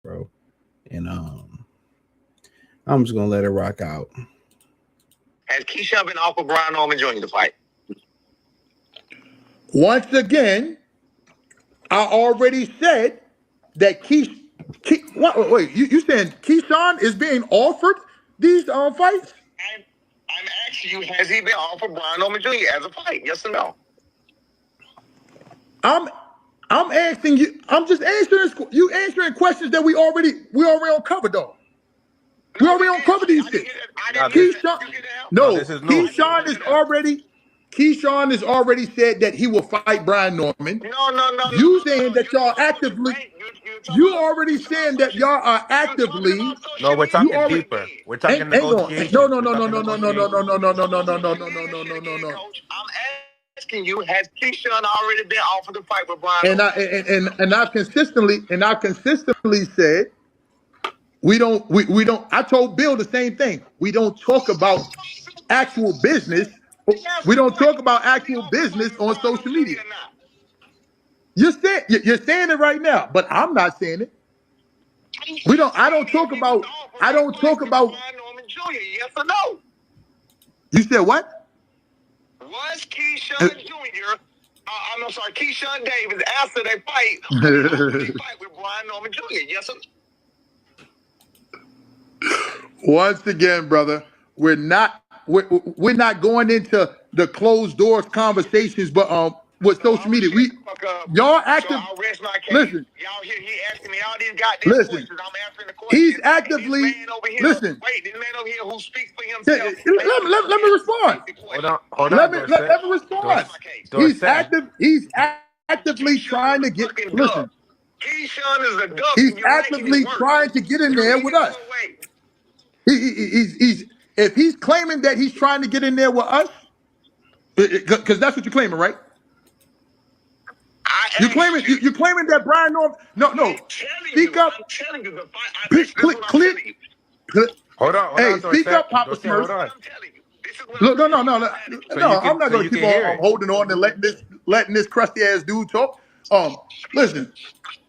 Bro, and I'm just gonna let it rock out. Has Keyshawn been offered Brian Norman Jr. to fight? Once again, I already said that wait, you saying Keyshawn is being offered these fights? I'm asking you, has he been offered Brian Norman Jr. as a fight? Yes or no? I'm asking you. I'm just answering you answering questions that we already uncovered though. We already uncovered these shit. Keyshawn, Keyshawn has already said that he will fight Brian Norman. No. You saying that y'all actively? You already saying that y'all are actively. No, we're talking deeper. We're talking negotiations. No. I'm asking you, has Keyshawn already been offered to fight with Brian? And I've consistently said we don't. I told Bill the same thing. We don't talk about actual business. We don't talk about actual business on social media. You're saying it right now, but I'm not saying it. I don't talk about. Brian Norman Jr. Yes or no? You said what? Was Keyshawn Jr. I'm sorry, Keyshawn Davis after they fight with Brian Norman Jr. Yes or no? Once again, brother, we're not going into the closed doors conversations, but with social media, y'all active. Listen, y'all here. He asking me all these goddamn questions. I'm answering the questions. He's actively listen. Wait, this man over here who speaks for himself. Let me respond. Hold on. Let me respond. He's actively trying to get. Listen. Keyshawn is a duck. He's actively trying to get in there with us. If he's claiming that he's trying to get in there with us, because that's what you're claiming, right? You're claiming that Brian Norman. No. Speak up. I'm telling you the fight. Hold on. Hey, speak up, Papa Smurf. Look, no. I'm not gonna keep on holding on and letting this crusty ass dude talk. Listen,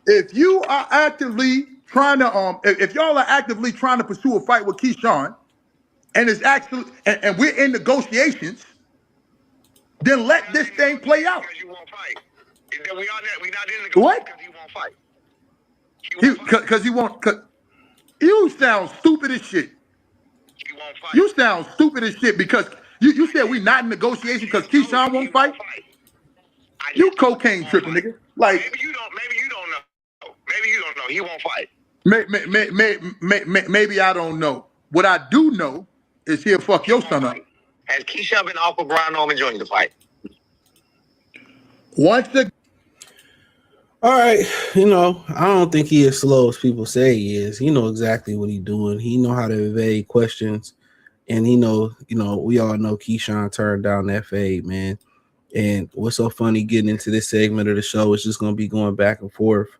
if you are actively trying to if y'all are actively trying to pursue a fight with Keyshawn, and it's actually and we're in negotiations, then let this thing play out. We're not in negotiations What? because he won't fight. Because he won't. You sound stupid as shit. He won't fight. You sound stupid as shit because you said we not in negotiation because Keyshawn won't fight. You cocaine tripping, nigga. Like maybe you don't know. Maybe you don't know. He won't fight. Maybe I don't know. What I do know is he'll fuck your son up. Has Keyshawn been offered Brian Norman Jr. to fight? Once the All right, I don't think he is slow as people say he is. He know exactly what he's doing. He know how to evade questions, and he know, we all know Keyshawn turned down that fade, man. And what's so funny getting into this segment of the show is just gonna be going back and forth.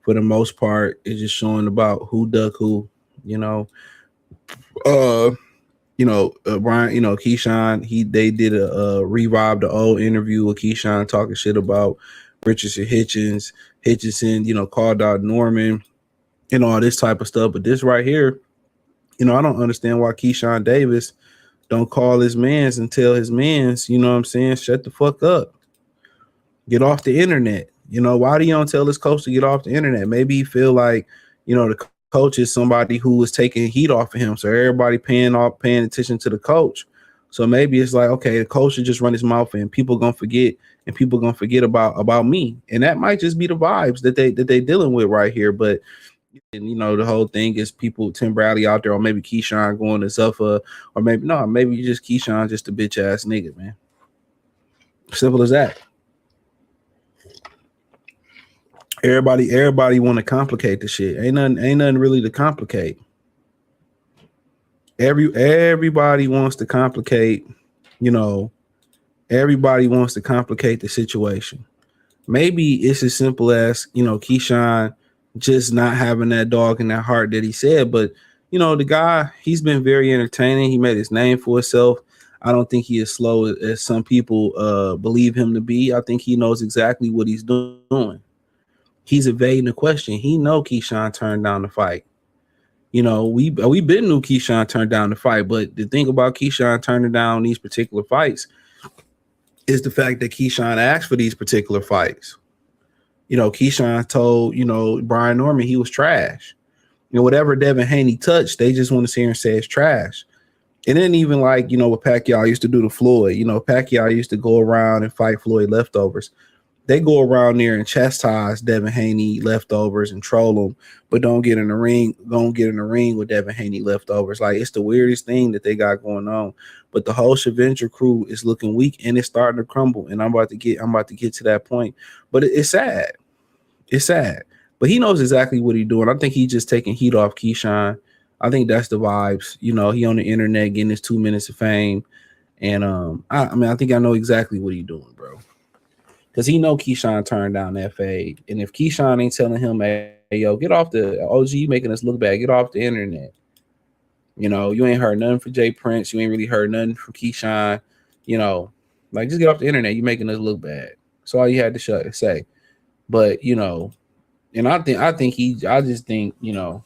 For the most part, it's just showing about who duck who, Brian, Keyshawn, they did a revive the old interview with Keyshawn talking shit about Richardson Hitchins, Hitchison, called out Norman and all this type of stuff. But this right here, I don't understand why Keyshawn Davis don't call his mans and tell his mans, shut the fuck up. Get off the internet. Why do you don't tell his coach to get off the internet? Maybe he feel like, the coach is somebody who is taking heat off of him. So everybody paying attention to the coach. So maybe it's like, okay, the coach should just run his mouth and people gonna forget about me. And that might just be the vibes that they dealing with right here. But the whole thing is people, Tim Bradley out there, or maybe Keyshawn going to suffer, or maybe just Keyshawn just a bitch ass nigga, man. Simple as that. Everybody want to complicate the shit. Ain't nothing really to complicate. Everybody wants to complicate, everybody wants to complicate the situation. Maybe it's as simple as, Keyshawn just not having that dog in that heart that he said. But, the guy, he's been very entertaining. He made his name for himself. I don't think he is slow as some people believe him to be. I think he knows exactly what he's doing. He's evading the question. He know Keyshawn turned down the fight. You know, we been knew Keyshawn turned down the fight, but the thing about Keyshawn turning down these particular fights is the fact that Keyshawn asked for these particular fights. You know, Keyshawn told, you know, Brian Norman he was trash. You know, whatever Devin Haney touched, they just want to sit here and say it's trash. And then even like, you know, what Pacquiao used to do to Floyd, you know, Pacquiao used to go around and fight Floyd leftovers. They go around there and chastise Devin Haney leftovers and troll him, but don't get in the ring with Devin Haney leftovers. Like, it's the weirdest thing that they got going on. But the whole Avenger crew is looking weak and it's starting to crumble. And I'm about to get to that point. But it's sad. It's sad. But he knows exactly what he's doing. I think he's just taking heat off Keyshawn. I think that's the vibes. You know, he on the internet getting his 2 minutes of fame. And I think I know exactly what he's doing, bro. Because he know Keyshawn turned down that fade. And if Keyshawn ain't telling him, hey, yo, get off the OG, you making us look bad, get off the internet. You know, you ain't heard nothing from Jay Prince. You ain't really heard nothing from Keyshawn. You know, like, just get off the internet. You making us look bad. That's all you had to say. But, you know, and I just think, you know,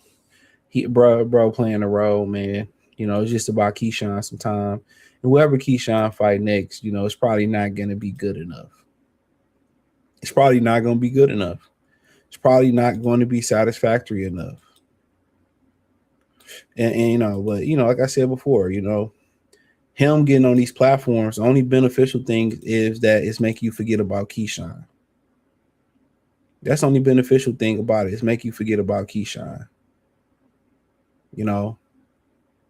bro playing a role, man. You know, it's just about Keyshawn some time. And whoever Keyshawn fight next, you know, it's probably not going to be good enough. It's probably not going to be good enough. It's probably not going to be satisfactory enough. And you know, but, you know, like I said before, you know, him getting on these platforms, the only beneficial thing is that it's making you forget about Keyshawn. That's the only beneficial thing about it, is make you forget about Keyshawn. You know?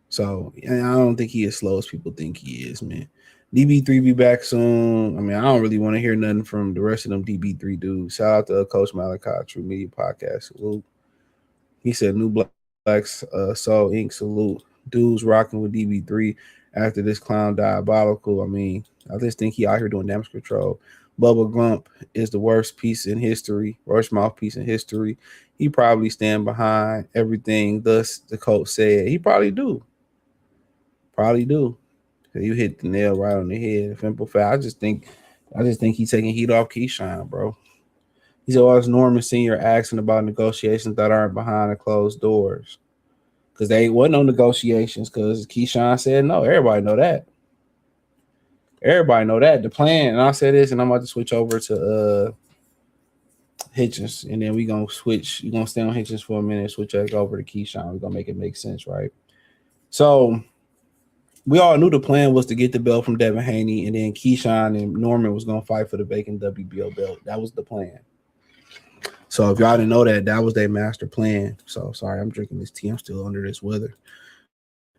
So, and I don't think he is slow as people think he is, man. DB3 be back soon. I mean, I don't really want to hear nothing from the rest of them DB3 dudes. Shout out to Coach Malachi, True Media Podcast. Salute. He said, New Blacks, Soul Inc. Salute. Dudes rocking with DB3 after this clown diabolical. I mean, I just think he out here doing damage control. Bubba Glump is the worst mouthpiece in history. He probably stand behind everything thus the coach said. He probably do. You hit the nail right on the head. Simple fact. I just think he's taking heat off Keyshawn, bro. He said, it's Norman Sr. asking about negotiations that aren't behind the closed doors. Because they wasn't no negotiations because Keyshawn said no. Everybody know that. The plan, and I'll say this, and I'm about to switch over to Hitchens, and then we're going to switch. You're going to stay on Hitchens for a minute, switch over to Keyshawn. We're going to make it make sense, right? So we all knew the plan was to get the belt from Devin Haney, and then Keyshawn and Norman was going to fight for the vacant WBO belt. That was the plan. So if y'all didn't know that, that was their master plan. So sorry, I'm drinking this tea. I'm still under this weather.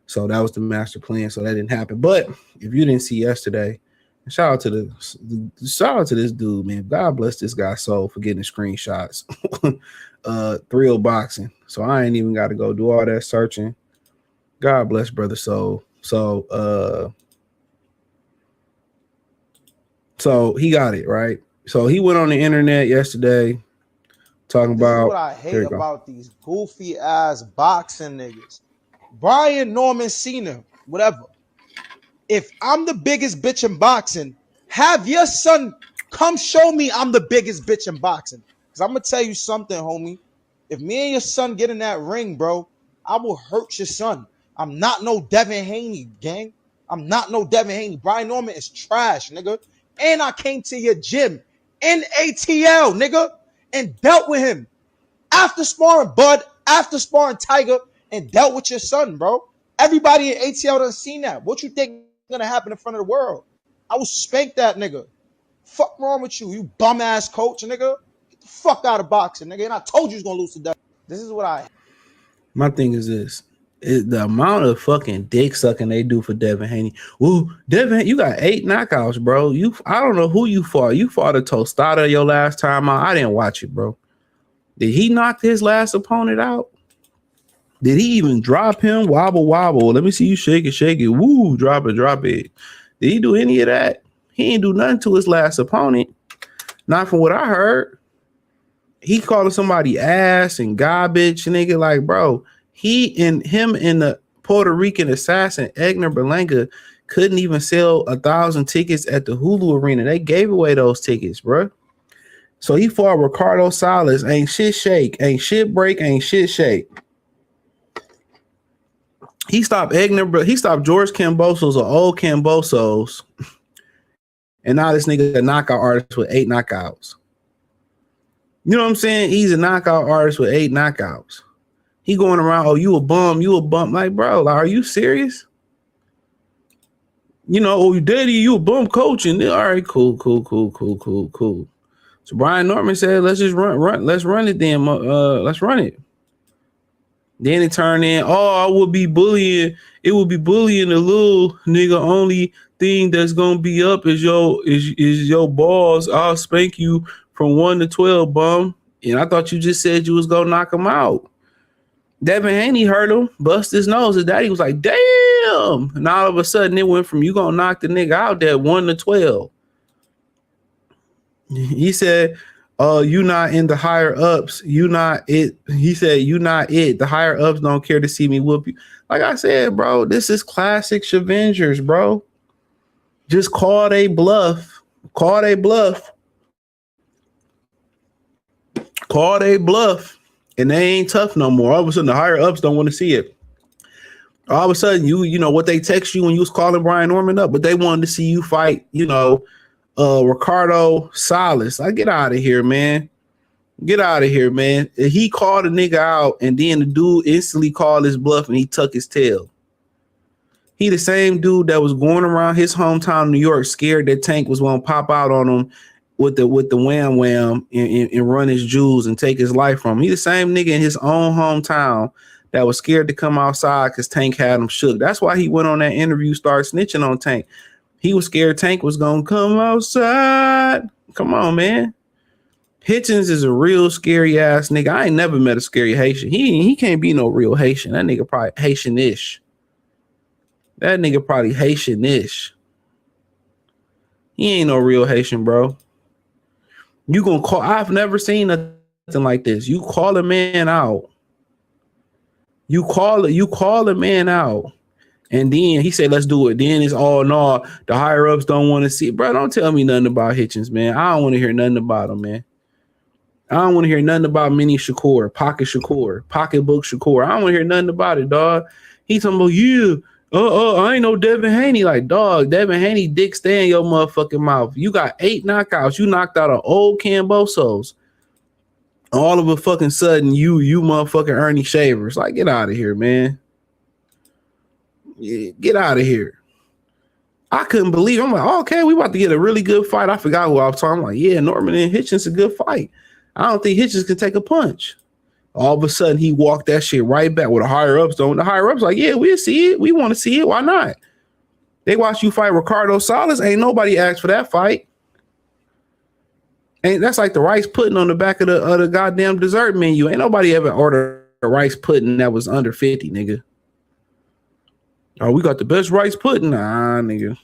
So that was the master plan. So that didn't happen. But if you didn't see yesterday, shout out to this dude, man. God bless this guy's soul for getting the screenshots. Thrill Boxing. So I ain't even got to go do all that searching. God bless brother soul. So he got it, right? So he went on the internet yesterday talking about what I hate about these goofy ass boxing niggas. Brian Norman Sr., whatever. If I'm the biggest bitch in boxing, have your son come show me I'm the biggest bitch in boxing. Because I'm going to tell you something, homie. If me and your son get in that ring, bro, I will hurt your son. I'm not no Devin Haney, gang. I'm not no Devin Haney. Brian Norman is trash, nigga. And I came to your gym in ATL, nigga, and dealt with him. After sparring Bud, after sparring Tiger, and dealt with your son, bro. Everybody in ATL done seen that. What you think is gonna happen in front of the world? I will spank that nigga. Fuck wrong with you, you bum ass coach, nigga. Get the fuck out of boxing, nigga. And I told you was gonna lose to that. This is what I. My thing is this: the amount of fucking dick sucking they do for Devin Haney. Ooh, Devin, you got 8 knockouts, bro. I don't know who you fought. You fought a Tostada your last time out. I didn't watch it, bro. Did he knock his last opponent out? Did he even drop him? Wobble. Let me see you shake it. Woo, drop it. Did he do any of that? He ain't do nothing to his last opponent. Not from what I heard. He calling somebody ass and garbage, nigga. Like, bro, him and the Puerto Rican assassin, Edgar Berlanga, couldn't even sell 1,000 tickets at the Hulu Arena. They gave away those tickets, bro. So he fought Ricardo Salas. Ain't shit shake. Ain't shit break. Ain't shit shake. He stopped Egner, bro. He stopped George Kambosos or old Kambosos. And now this nigga a knockout artist with 8 knockouts. You know what I'm saying? He's a knockout artist with 8 knockouts. He going around, oh, you a bum. Like, bro, like, are you serious? You know, oh, daddy, you a bum coaching. All right, cool. So Brian Norman said, let's just let's run it then. Let's run it. Then it turned in, I would be bullying. It would be bullying the little nigga. Only thing that's gonna be up is your balls. I'll spank you from 1 to 12, bum. And I thought you just said you was gonna knock him out. Devin Haney heard him, bust his nose. His daddy was like, damn. And all of a sudden it went from you gonna knock the nigga out there 1 to 12. He said, you not in the higher ups. You not it. He said, you not it. The higher ups don't care to see me whoop you. Like I said, bro, this is classic Avengers, bro. Just call they bluff. Call they bluff. And they ain't tough no more. All of a sudden, the higher ups don't want to see it. All of a sudden, you know what they text you when you was calling Brian Norman up, but they wanted to see you fight, Ricardo Salas. Like, get out of here, man. Get out of here, man. He called a nigga out, and then the dude instantly called his bluff, and he tucked his tail. He the same dude that was going around his hometown, New York, scared that Tank was going to pop out on him with the wham wham and run his jewels and take his life from him. He the same nigga in his own hometown that was scared to come outside because Tank had him shook. That's why he went on that interview, started snitching on Tank. He was scared Tank was going to come outside. Come on, man. Hitchens is a real scary ass nigga. I ain't never met a scary Haitian. He can't be no real Haitian. That nigga probably Haitian-ish. He ain't no real Haitian, bro. You gonna call? I've never seen nothing like this. You call a man out. You call a man out. And then he said, let's do it. Then it's all no. The higher ups don't want to see it. Bro, don't tell me nothing about Hitchens, man. I don't want to hear nothing about him, man. I don't want to hear nothing about Mini Shakur, Pocketbook Shakur. I don't want to hear nothing about it, dog. He talking about, yeah, I ain't no Devin Haney. Like, dog, Devin Haney dick stay in your motherfucking mouth. You got 8 knockouts. You knocked out an old Kambosos. All of a fucking sudden, you motherfucking Ernie Shavers. Like, get out of here, man. Yeah, get out of here. I couldn't believe it. I'm like, okay, we about to get a really good fight. I forgot who I was talking. I'm like, yeah, Norman and Hitchens a good fight. I don't think Hitchens can take a punch. All of a sudden, he walked that shit right back with the higher ups. The higher ups like, yeah, we'll see it. We want to see it. Why not? They watch you fight Ricardo Salas. Ain't nobody asked for that fight. And that's like the rice pudding on the back of the goddamn dessert menu. Ain't nobody ever ordered a rice pudding that was under 50, nigga. Oh, we got the best rice pudding. Nah, nigga.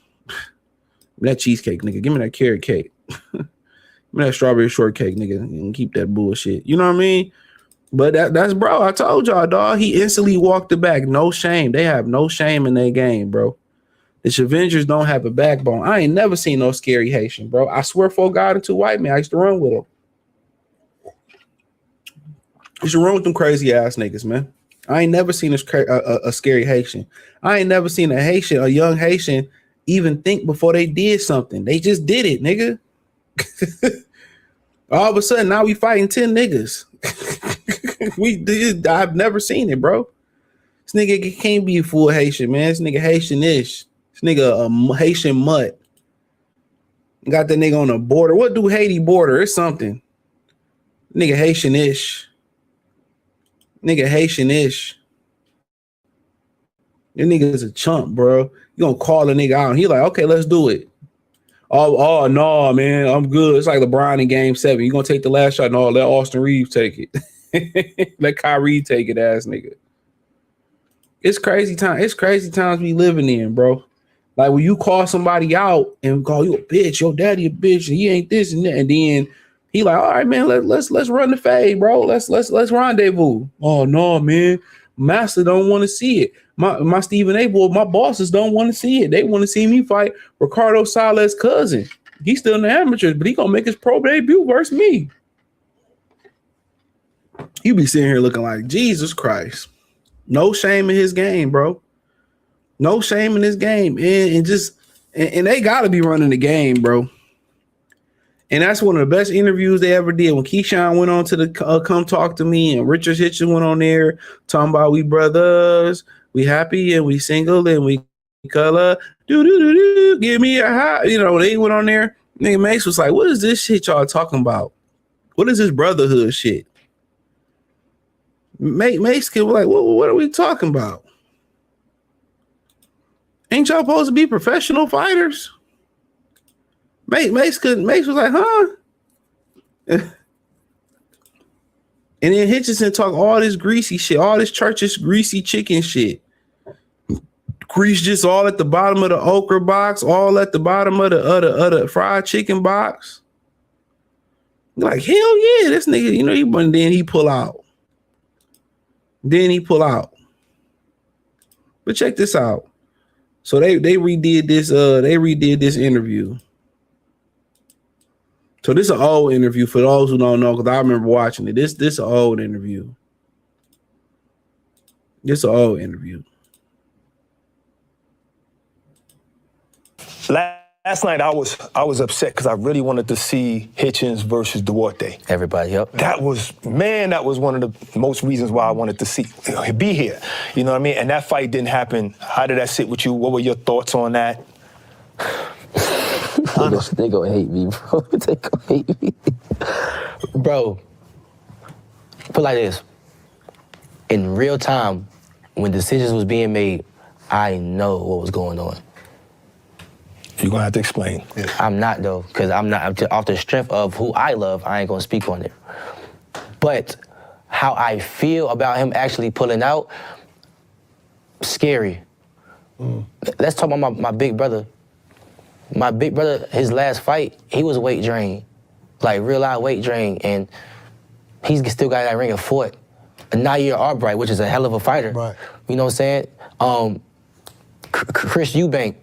That cheesecake, nigga. Give me that carrot cake. Give me that strawberry shortcake, nigga. And keep that bullshit. You know what I mean? But that's bro. I told y'all, dog. He instantly walked it back. No shame. They have no shame in their game, bro. The Avengers don't have a backbone. I ain't never seen no scary Haitian, bro. I swear for God and 2 white men. I used to run with them. You should run with them crazy ass niggas, man. I ain't never seen a scary Haitian. I ain't never seen a young Haitian, even think before they did something. They just did it, nigga. All of a sudden, now we fighting 10 niggas. I've never seen it, bro. This nigga can't be full Haitian, man. This nigga Haitian-ish. This nigga a Haitian mutt. Got that nigga on the border. What do Haiti border? It's something. Nigga Haitian-ish. Nigga Haitian-ish. Your nigga's a chump, bro. You gonna call a nigga out. And he like, okay, let's do it. Oh, no, man, I'm good. It's like LeBron in Game 7. You gonna take the last shot? No, let Austin Reeves take it. Let Kyrie take it, ass nigga. It's crazy time. It's crazy times we living in, bro. Like when you call somebody out and call you a bitch, your daddy a bitch, and he ain't this and that, and then he like, all right, man, let's run the fade, bro. Let's rendezvous. Oh no, man, Master don't want to see it. My Stephen A. boy, my bosses don't want to see it. They want to see me fight Ricardo Saleh's cousin. He's still in the amateurs, but he gonna make his pro debut versus me. You be sitting here looking like Jesus Christ. No shame in his game, bro. No shame in his game. And they gotta be running the game, bro. And that's one of the best interviews they ever did. When Keyshawn went on to the Come Talk to Me, and Richardson Hitchins went on there talking about we brothers, we happy and we single and we color. Give me a high. You know, they went on there. Nigga Mace was like, what is this shit y'all talking about? What is this brotherhood shit? Mace was like, what are we talking about? Ain't y'all supposed to be professional fighters? Mace was like, huh? And then Hitchison talk all this greasy shit, all this church's greasy chicken shit. Grease just all at the bottom of the okra box, all at the bottom of the other fried chicken box. Like, hell yeah, this nigga, you know, then he pull out. But check this out. So they redid this interview. So this is an old interview for those who don't know, because I remember watching it. This is an old interview. Last night I was upset because I really wanted to see Hitchens versus Duarte. Everybody, yep. That was one of the most reasons why I wanted to be here. You know what I mean? And that fight didn't happen. How did that sit with you? What were your thoughts on that? They gonna hate me, bro. They gonna hate me. Bro, put like this. In real time, when decisions was being made, I know what was going on. You're gonna have to explain. Yeah. I'm not though, because I'm just off the strength of who I love, I ain't gonna speak on it. But how I feel about him actually pulling out, scary. Let's talk about my big brother. My big brother, his last fight, he was weight drained. Like real life weight drained, and he's still got that ring and fought. Nair Albright, which is a hell of a fighter. Right. You know what I'm saying? Chris Eubank,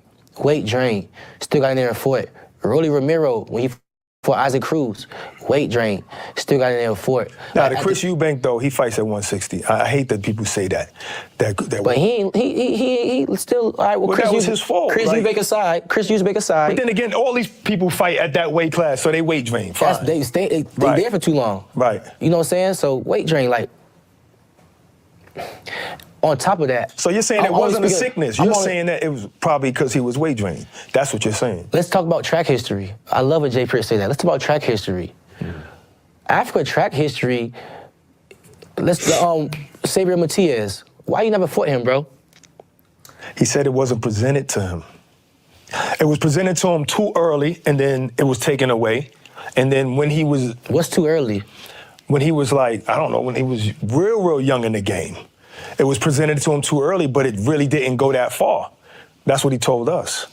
weight drain, still got in there and fought. Rolly Romero, when he fought Isaac Cruz, weight drain, still got in there and fought. Now, the Chris Eubank, though, he fights at 160. I hate that people say that. But he still, all right, well, that was his fault. Chris Eubank aside. But then again, all these people fight at that weight class, so they weight drain. Fine. They there for too long. Right. You know what I'm saying? So weight drain, like, on top of that. So you're saying it wasn't a sickness. You're saying that it was probably because he was weight drained. That's what you're saying. Let's talk about track history. I love when Jay Pritch say that. Let's talk about track history. Africa track history, Xavier Matias, why you never fought him, bro? He said it wasn't presented to him. It was presented to him too early, and then it was taken away. And then when he was... What's too early? When he was like, I don't know, when he was real young in the game. It was presented to him too early, but it really didn't go that far. That's what he told us.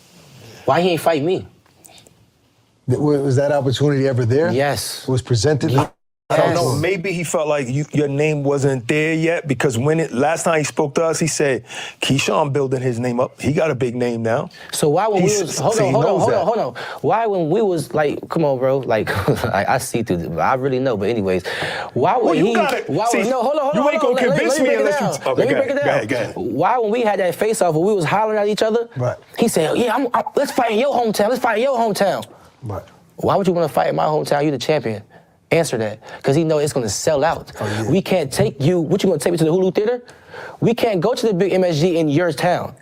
Why he ain't fight me? Was that opportunity ever there? Yes. It was presented? Yes. I don't know. Maybe he felt like your name wasn't there yet, because last time he spoke to us, he said, Keyshawn building his name up. He got a big name now. So why when we was, hold on. Why when we was like, come on, bro, like, I see through this, I really know, but anyways, why would hold on. You ain't gonna convince me unless you, let me break it down. Go ahead. Why when we had that face off where we was hollering at each other, right. He said, yeah, let's fight in your hometown. Right. Why would you want to fight in my hometown? You the champion. Answer that, because he know it's going to sell out. Oh, yeah. We can't take you, what you going to take me to the Hulu Theater? We can't go to the big MSG in your town.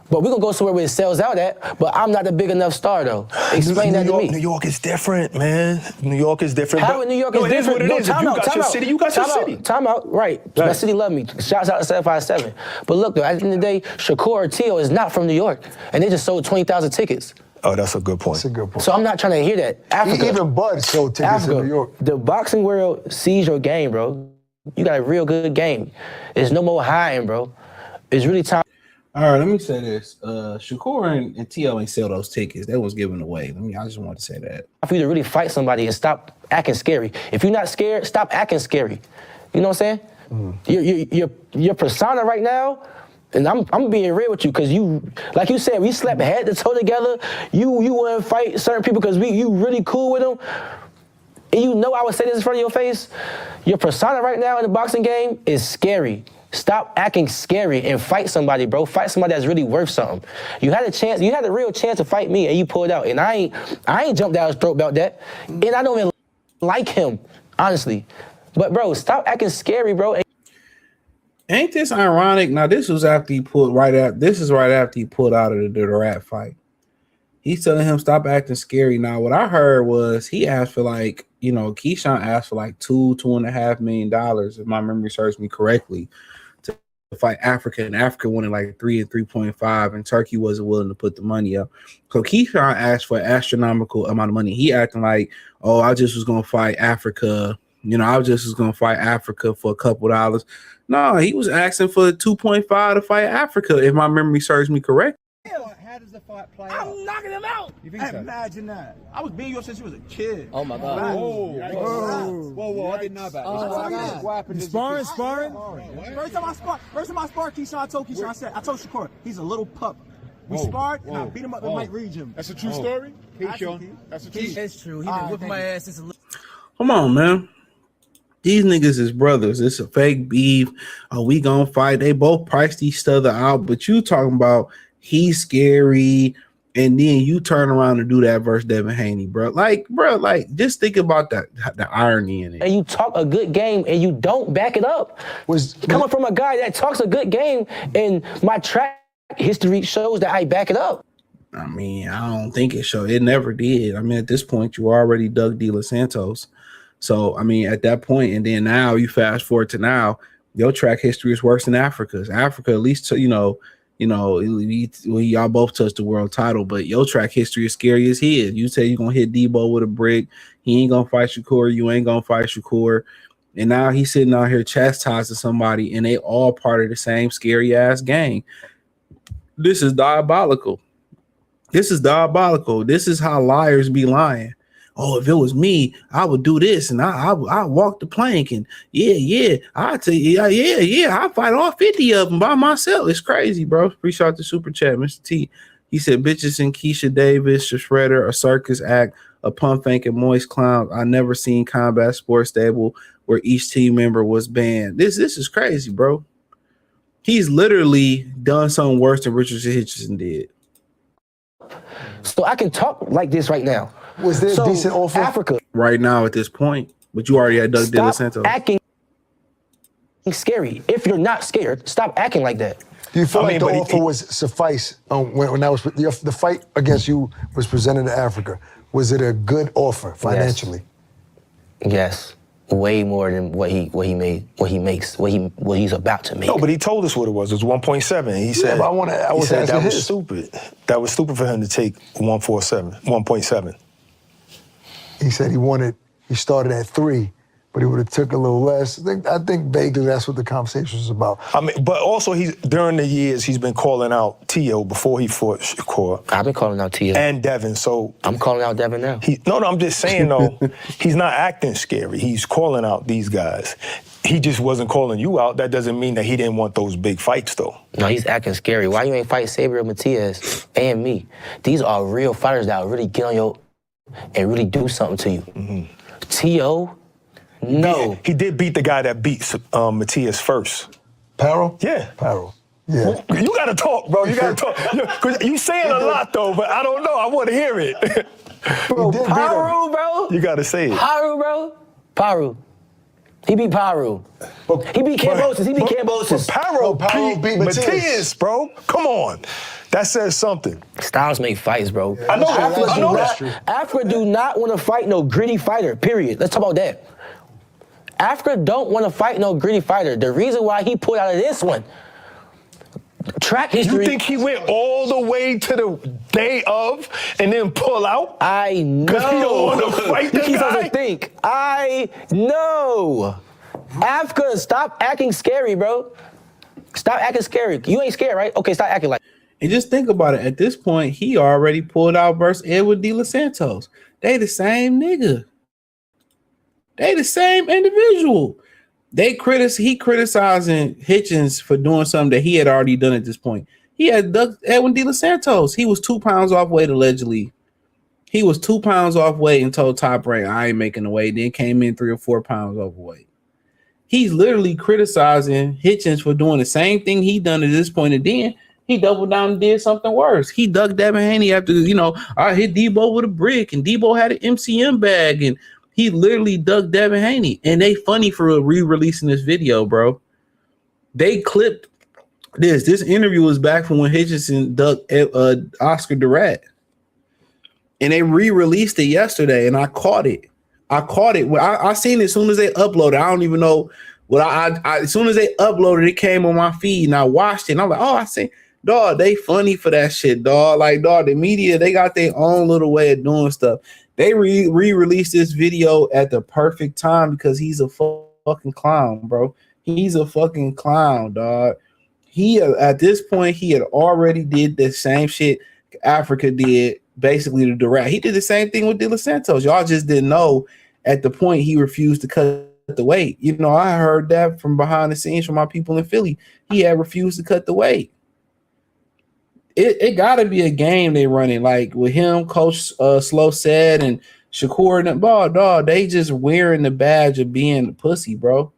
But we're going to go somewhere where it sells out at, but I'm not a big enough star, though. Explain that to me. New York is different, man. New York is different. How New York is different? It is. If you got your city, you got your city. Time out, right. My city love me. Shouts out to 757. But look, though, at the end of the day, Shakur Teal is not from New York, and they just sold 20,000 tickets. Oh, that's a good point. That's a good point. So I'm not trying to hear that. Africa. Even Bud sold tickets in New York. The boxing world sees your game, bro. You got a real good game. There's no more hiding, bro. It's really time. All right, let me say this. Shakur and T.O. ain't sell those tickets. That was given away. I just wanted to say that. For you to really fight somebody and stop acting scary. If you're not scared, stop acting scary. You know what I'm saying? Your persona right now, and I'm being real with you, because you, like you said, we slept head to toe together. You wouldn't fight certain people because you really cool with them. And you know I would say this in front of your face. Your persona right now in the boxing game is scary. Stop acting scary and fight somebody, bro. Fight somebody that's really worth something. You had a real chance to fight me and you pulled out. And I ain't jumped down his throat about that. And I don't even like him, honestly. But bro, stop acting scary, bro. Ain't this ironic? Now this was after he pulled right after he pulled out of the rat fight. He's telling him stop acting scary. Now what I heard was he asked for like, Keyshawn asked for like $2.5 million, if my memory serves me correctly, to fight Africa, and Africa wanted like 3 and 3.5, and Turkey wasn't willing to put the money up. So Keyshawn asked for an astronomical amount of money. He acting like, oh, I just was gonna fight Africa. I just was gonna fight Africa for a couple dollars. No, he was asking for 2.5 to fight Africa, if my memory serves me correct. How does the fight play out? I'm knocking him out. You think so? Imagine that. I was being yours since he was a kid. Oh my God. Whoa. I didn't know about this. What happened? Sparring? First time I sparred Keyshawn, I told Shakur, he's a little pup. We sparred and I beat him up in Mike Reed gym. That's a true story? Keyshawn. That's a true story. It's true. He been whipping my ass since a little. Come on, man. These niggas is brothers. It's a fake beef. We gonna fight. They both priced each other out, but you talking about he's scary, and then you turn around and do that versus Devin Haney, bro. Like, just think about that, the irony in it. And you talk a good game and you don't back it up. Coming from a guy that talks a good game, and my track history shows that I back it up. I mean, I don't think it showed. It never did. I mean, at this point, you already Doug De Los Santos. So, I mean, at that point, and then now you fast forward to now, your track history is worse than Africa's. Africa, at least, y'all both touched the world title, but your track history is scary as his. You say you're going to hit Debo with a brick. He ain't going to fight Shakur. You ain't going to fight Shakur. And now he's sitting out here chastising somebody, and they all part of the same scary-ass gang. This is diabolical. This is how liars be lying. Oh, if it was me, I would do this, and I walk the plank, and I tell you, I fight all 50 of them by myself. It's crazy, bro. Appreciate the super chat, Mr. T. He said, bitches in Keisha Davis, a shredder, a circus act, a pump fake, and moist clown. I never seen combat sports stable where each team member was banned. This is crazy, bro. He's literally done something worse than Richardson Hitchins did. So I can talk like this right now. Was there a decent offer? Africa. Right now at this point, but you already had Doug De Los Santos. Stop acting scary. If you're not scared, stop acting like that. Do you feel like the offer was suffice when that was the fight against you was presented to Africa? Was it a good offer financially? Yes. Way more than what he's about to make. No, but he told us what it was. It was 1.7. He said that was stupid. That was stupid for him to take 1.7. He said he started at 3, but he would have took a little less. I think vaguely that's what the conversation was about. I mean, but also during the years he's been calling out T.O. before he fought Shakur. I've been calling out T.O. And Devin, so I'm calling out Devin now. No, I'm just saying though, he's not acting scary. He's calling out these guys. He just wasn't calling you out. That doesn't mean that he didn't want those big fights though. No, he's acting scary. Why you ain't fight Saber Matias and me? These are real fighters that will really get on your and really do something to you. Mm-hmm. T.O., no. He did beat the guy that beat Matias first. Parrow? Yeah. Parrow. Yeah. Well, you gotta talk, bro. You gotta talk. You saying a lot though, but I don't know. I want to hear it. Bro, Paru, bro. You gotta say it. Paru, bro. Paru. He beat Paru. He beat Cambosis. He beat Cambosis. Paru beat Matias, bro. Come on. That says something. Styles make fights, bro. I know that. Africa do not want to fight no gritty fighter, period. Let's talk about that. Africa don't want to fight no gritty fighter. The reason why he pulled out of this one, track history. You think he went all the way to the day of and then pull out? I know. Because he don't want to fight the guy? Think. I know. Africa, stop acting scary, bro. Stop acting scary. You ain't scared, right? Okay, stop acting like. And just think about it. At this point, he already pulled out versus Edward De Los Santos. They the same nigga. They the same individual. he criticizing Hitchens for doing something that he had already done at this point. He had ducked Edwin De Los Santos. He was 2 pounds off weight allegedly. He was 2 pounds off weight and told Top Rank, I ain't making the weight. Then came in 3 or 4 pounds overweight. He's literally criticizing Hitchens for doing the same thing he done at this point, and then he doubled down and did something worse. He ducked Devin Haney after, I hit Debo with a brick, and Debo had an MCM bag, and he literally ducked Devin Haney. And they funny for re-releasing this video, bro. They clipped this. This interview was back from when Hitchens ducked Oscar Durant. And they re-released it yesterday, and I caught it. I seen it as soon as they uploaded. I don't even know what as soon as they uploaded, it came on my feed, and I watched it. And I'm like, I see, dog, they funny for that shit, dog. Like, dog, the media, they got their own little way of doing stuff. They re-released this video at the perfect time because he's a fucking clown, bro. He's a fucking clown, dog. He at this point, he had already did the same shit Africa did. Basically, the Durant. He did the same thing with De Los Santos. Y'all just didn't know at the point he refused to cut the weight. I heard that from behind the scenes from my people in Philly. He had refused to cut the weight. It got to be a game they running, like with him, Coach Slow said, and Shakur and the ball, dog. They just wearing the badge of being pussy, bro.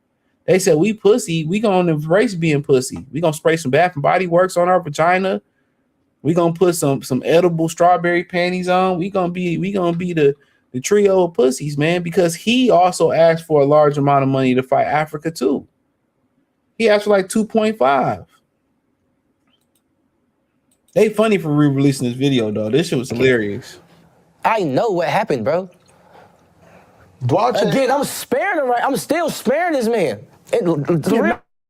They said we pussy. We gonna embrace being pussy. We gonna spray some Bath and Body Works on our vagina. We gonna put some edible strawberry panties on. We gonna be the trio of pussies, man, because he also asked for a large amount of money to fight Africa too. He asked for like 2.5. They funny for re-releasing this video, though. This shit was hilarious. I know what happened, bro. Again, I'm sparing him, right? I'm still sparing this man.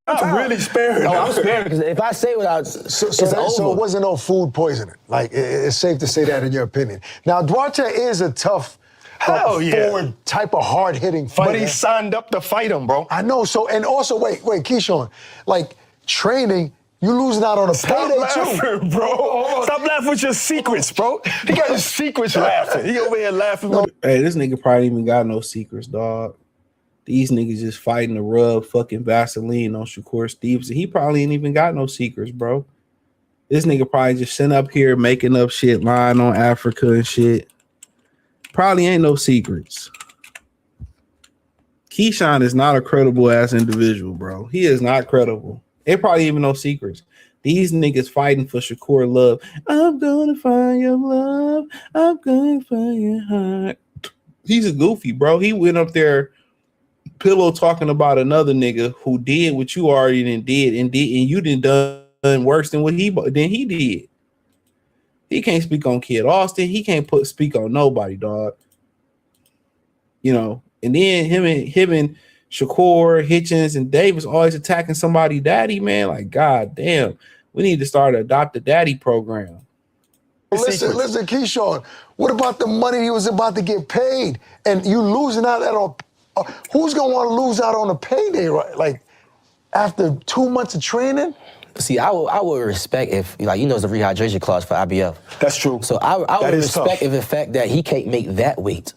I'm really sparing. Oh, I'm sparing because if I say what so it wasn't no food poisoning. Like it's safe to say that in your opinion. Now Duarte is a tough, forward type of hard hitting fighter. But he signed up to fight him, bro. I know. So and also wait, Keyshawn, like training. You losing out on a payday too, bro. Stop laughing with your secrets, bro. He got his secrets laughing. He over here laughing. Hey, this nigga probably even got no secrets, dog. These niggas just fighting to rub fucking Vaseline on Shakur Stevenson. He probably ain't even got no secrets, bro. This nigga probably just sitting up here making up shit, lying on Africa and shit. Probably ain't no secrets. Keyshawn is not a credible ass individual, bro. He is not credible. It probably even no secrets. These niggas fighting for Shakur love. I'm gonna find your love. I'm gonna find your heart. He's a goofy, bro. He went up there pillow talking about another nigga who did what you already did and you done done worse than what he did. He can't speak on Kid Austin. He can't speak on nobody, dog. And then him and Shakur, Hitchens, and Davis always attacking somebody daddy, man. Like, god damn, we need to start an Adopt a Daddy program. Listen, Keyshawn, what about the money he was about to get paid? And you losing out on who's gonna want to lose out on a payday, right? Like after 2 months of training? See, I would respect if, it's a rehydration clause for IBF. That's true. So I would respect if the fact that he can't make that weight.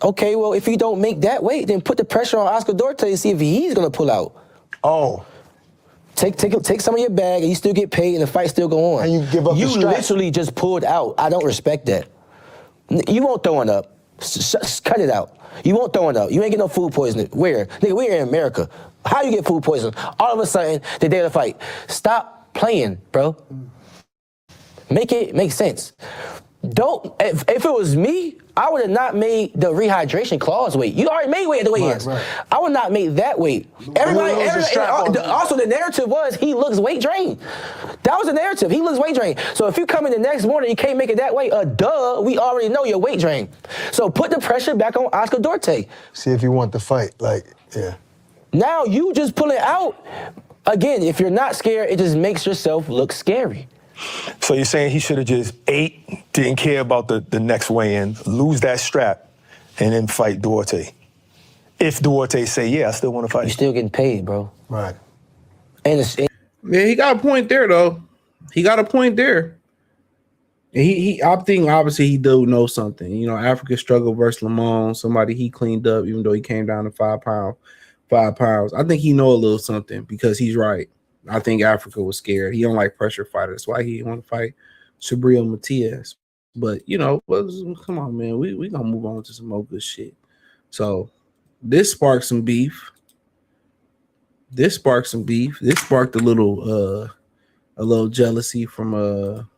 Okay, well, if you don't make that weight, then put the pressure on Oscar Duarte and see if he's gonna pull out. Oh. Take some of your bag and you still get paid and the fight still go on. And you give up the strap. You literally just pulled out. I don't respect that. You won't throwing up. Cut it out. You won't throwing up. You ain't get no food poisoning. Where? Nigga, we're in America. How you get food poisoning? All of a sudden, the day of the fight. Stop playing, bro. Make it make sense. If it was me, I would have not made the rehydration clause weight. You already made weight at the weigh-ins. Right. I would not make that weight. Also, the narrative was he looks weight drained. That was the narrative. He looks weight drained. So if you come in the next morning, you can't make it that way. We already know you're weight drained. So put the pressure back on Oscar Duarte. See if you want the fight. Now you just pull it out. Again, if you're not scared, it just makes yourself look scary. So you're saying he should have just ate, didn't care about the next weigh-in, lose that strap, and then fight Duarte. If Duarte say, yeah, I still want to fight. You're still getting paid, bro. Right. Yeah, he got a point there, though. He got a point there. I think obviously he do know something. Africa struggled versus Lamont, somebody he cleaned up, even though he came down to 5 pounds. 5 pounds. I think he know a little something because he's right. I think Africa was scared. He don't like pressure fighters. That's why he didn't want to fight Sabriel Matias. But come on, man. We gonna move on to some more good shit. So this sparked some beef. This sparked a little jealousy from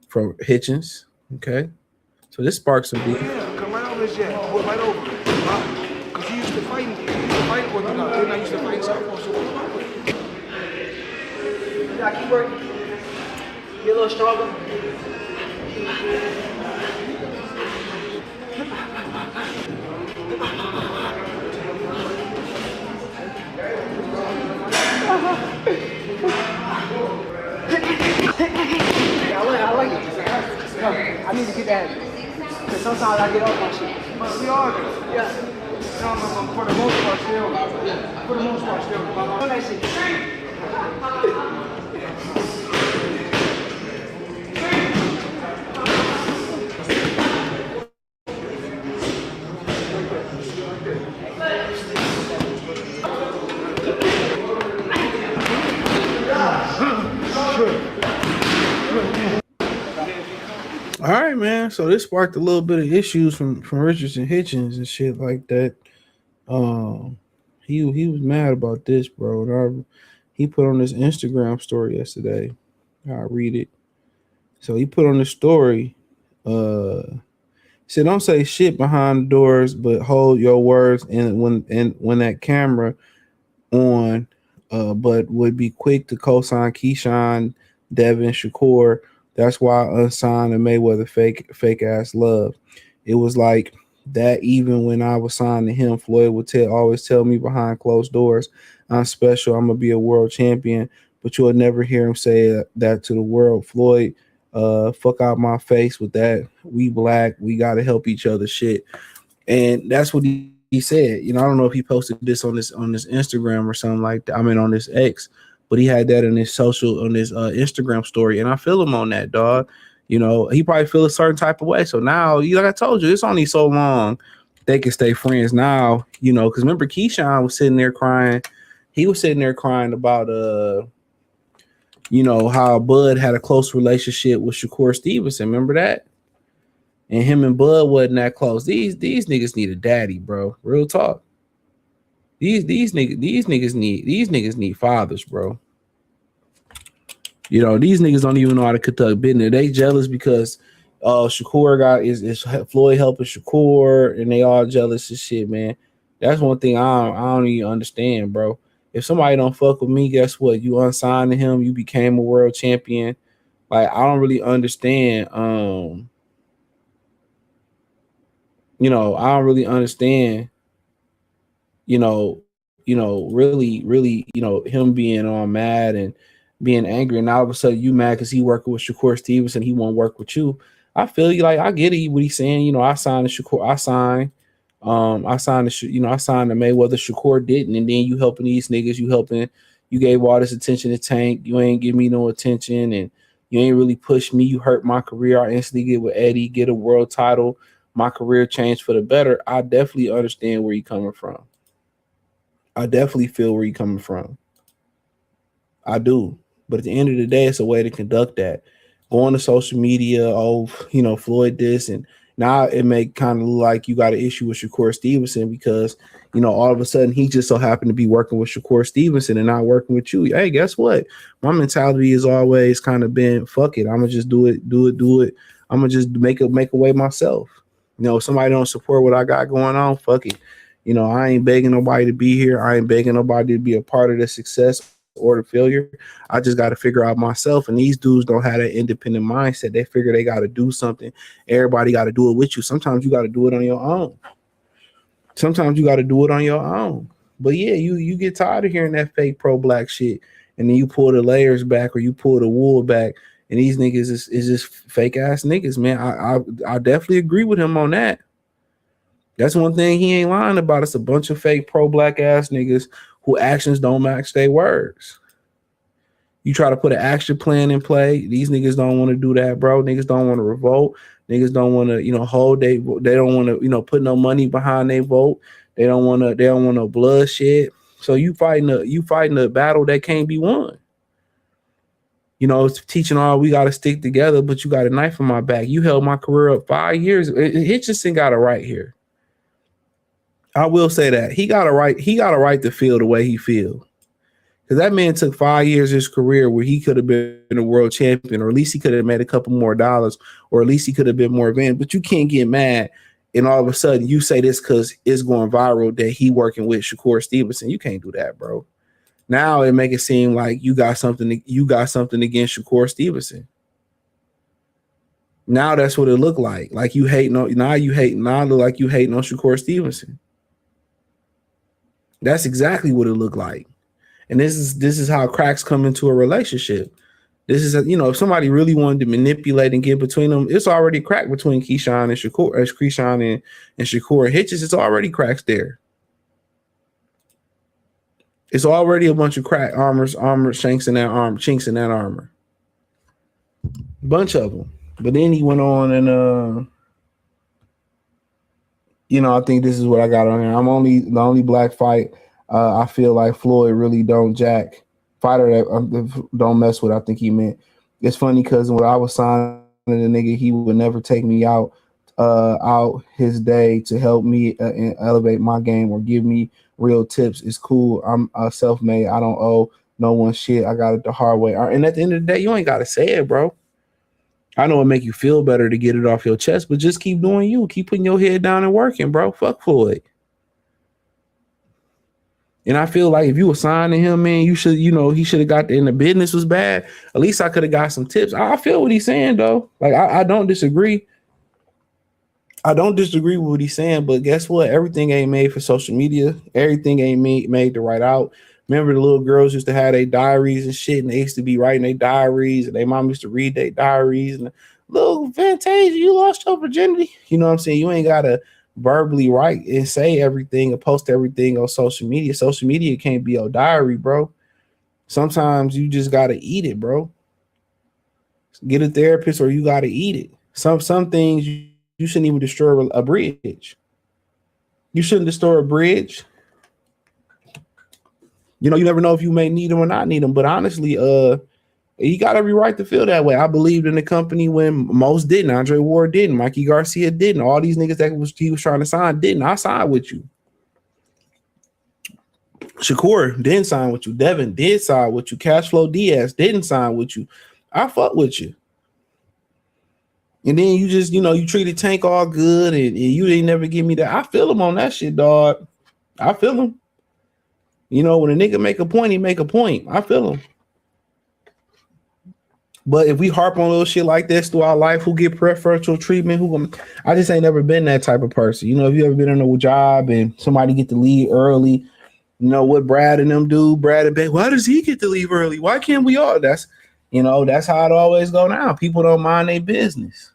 Hitchens. Okay. So this sparked some beef. Yeah, come right over this jet. Pull right over. Because he used to fight Orthodox. Then I used to fight Southpaw. You gotta keep working. Get a little stronger. I like it. I need to get that. Because sometimes I get off my shit. But we all do. Yeah. For the most part, still. Yeah. For the most part, still. On that shit. All right, man. So this sparked a little bit of issues from Richardson Hitchins and shit like that. He was mad about this, bro. And he put on this Instagram story yesterday. I'll read it. So he put on the story. Said, don't say shit behind the doors, but hold your words. And when that camera on, but would be quick to co-sign Keyshawn, Devin, Shakur. That's why I unsigned and Mayweather fake ass love. It was like that even when I was signed to him. Floyd would always tell me behind closed doors, I'm special, I'm gonna be a world champion, but you'll never hear him say that to the world. Floyd, fuck out my face with that. We black, we gotta help each other shit. And that's what he said. I don't know if he posted this on this Instagram or something like that. I mean on this X. But he had that in his Instagram story, and I feel him on that, dog. He probably feel a certain type of way. So now, like I told you, it's only so long they can stay friends now, because remember Keyshawn was sitting there crying. He was sitting there crying about, how Bud had a close relationship with Shakur Stevenson. Remember that? And him and Bud wasn't that close. These niggas need a daddy, bro. Real talk. These niggas need fathers, bro. These niggas don't even know how to conduct business. They jealous because Shakur is Floyd helping Shakur, and they all jealous and shit, man. That's one thing I don't even understand, bro. If somebody don't fuck with me, guess what? You unsigned to him, you became a world champion. Like, I don't really understand. I don't really understand. Really, him being all mad and being angry, and all of a sudden you mad because he working with Shakur Stevenson, he won't work with you. I feel you, like I get it, what he's saying. I signed to Shakur, I signed to Mayweather, Shakur didn't, and then you helping these niggas, you gave all this attention to Tank, you ain't give me no attention, and you ain't really pushed me, you hurt my career. I instantly get with Eddie, get a world title, my career changed for the better. I definitely understand where you're coming from. I definitely feel where you're coming from. I do. But at the end of the day, it's a way to conduct that. Going to social media, Floyd this, and now it may kind of look like you got an issue with Shakur Stevenson because, all of a sudden he just so happened to be working with Shakur Stevenson and not working with you. Hey, guess what? My mentality has always kind of been, fuck it. I'm going to just do it. I'm going to just make a way myself. If somebody don't support what I got going on, fuck it. I ain't begging nobody to be here. I ain't begging nobody to be a part of the success or the failure. I just got to figure out myself. And these dudes don't have that independent mindset. They figure they got to do something. Everybody got to do it with you. Sometimes you got to do it on your own. But yeah, you get tired of hearing that fake pro-black shit, and then you pull the layers back or you pull the wool back, and these niggas is just fake ass niggas, man. I definitely agree with him on that. That's one thing he ain't lying about. It's a bunch of fake pro-black ass niggas who actions don't match their words. You try to put an action plan in play. These niggas don't want to do that, bro. Niggas don't want to revolt. Niggas don't want to, hold they don't want to, put no money behind their vote. They don't want no bloodshed. So you fighting a battle that can't be won. You know, it's teaching all we got to stick together, but you got a knife in my back. You held my career up 5 years. Hitchens got a right here. I will say that he got a right to feel the way he feel. Because that man took 5 years of his career where he could have been a world champion, or at least he could have made a couple more dollars, or at least he could have been more advanced. But you can't get mad and all of a sudden you say this because it's going viral that he working with Shakur Stevenson. You can't do that, bro. Now it make it seem like you got something against Shakur Stevenson. Now that's what it look like. Like you hating on now it look like you hating on Shakur Stevenson. That's exactly what it looked like. And this is how cracks come into a relationship. This is, if somebody really wanted to manipulate and get between them, it's already cracked between Keyshawn and Shakur, and Shakur and Hitchens. It's already cracks there. It's already a bunch of crack chinks in that armor. Bunch of them. But then he went on and I think this is what I got on here. The only black fight I feel like Floyd really don't jack. Fighter that don't mess with, I think he meant. It's funny because when I was signing the nigga, he would never take me out his day to help me and elevate my game or give me real tips. It's cool. I'm self-made. I don't owe no one shit. I got it the hard way. And at the end of the day, you ain't got to say it, bro. I know it make you feel better to get it off your chest, but just keep doing you. Keep putting your head down and working, bro. Fuck Floyd. And I feel like if you were signing him, man, you should, he should have got there and the business was bad. At least I could have got some tips. I feel what he's saying, though. Like, I don't disagree. I don't disagree with what he's saying, but guess what? Everything ain't made for social media. Everything ain't made to write out. Remember the little girls used to have their diaries and shit, and they used to be writing their diaries, and their mom used to read their diaries. And little Fantasia, you lost your virginity. You know what I'm saying? You ain't got to verbally write and say everything or post everything on social media. Social media can't be your diary, bro. Sometimes you just got to eat it, bro. Get a therapist or you got to eat it. Some things you shouldn't even destroy a bridge. You shouldn't destroy a bridge. You never know if you may need them or not need them. But honestly, you got every right to feel that way. I believed in the company when most didn't. Andre Ward didn't. Mikey Garcia didn't. All these niggas that he was trying to sign didn't. I signed with you. Shakur didn't sign with you. Devin did sign with you. Cashflow Diaz didn't sign with you. I fuck with you. And then you just, you treated Tank all good and you didn't never give me that. I feel him on that shit, dog. I feel him. When a nigga make a point, he make a point. I feel him. But if we harp on little shit like this through our life, who get preferential treatment, I just ain't never been that type of person. If you ever been in a job and somebody get to leave early, what Brad and them do, Brad and Ben, why does he get to leave early? Why can't we all? That's how it always go now. People don't mind their business.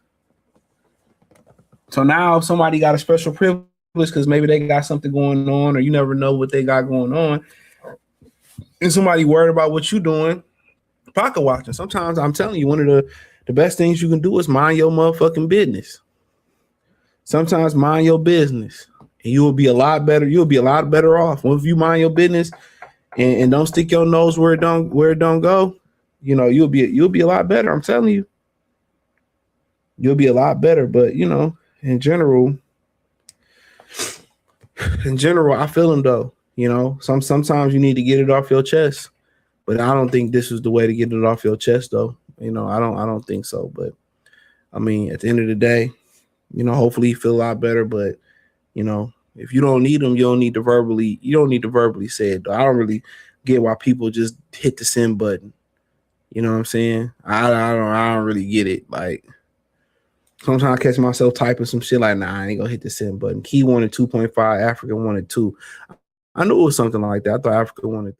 So now somebody got a special privilege because maybe they got something going on, or you never know what they got going on. And somebody worried about what you doing, pocket watching. Sometimes I'm telling you, one of the best things you can do is mind your motherfucking business. Sometimes mind your business. And you will be a lot better. You'll be a lot better off. If you mind your business and don't stick your nose where it don't go, you'll be a lot better. I'm telling you. You'll be a lot better. But in general, I feel them though. Sometimes you need to get it off your chest. But I don't think this is the way to get it off your chest though. I don't think so. But I mean, at the end of the day, hopefully you feel a lot better. But if you don't need them, you don't need to verbally say it though. I don't really get why people just hit the send button. You know what I'm saying? I don't really get it. Like, sometimes I catch myself typing some shit like, nah, I ain't gonna hit the send button. Key wanted 2.5, Africa wanted 2. I knew it was something like that. I thought Africa wanted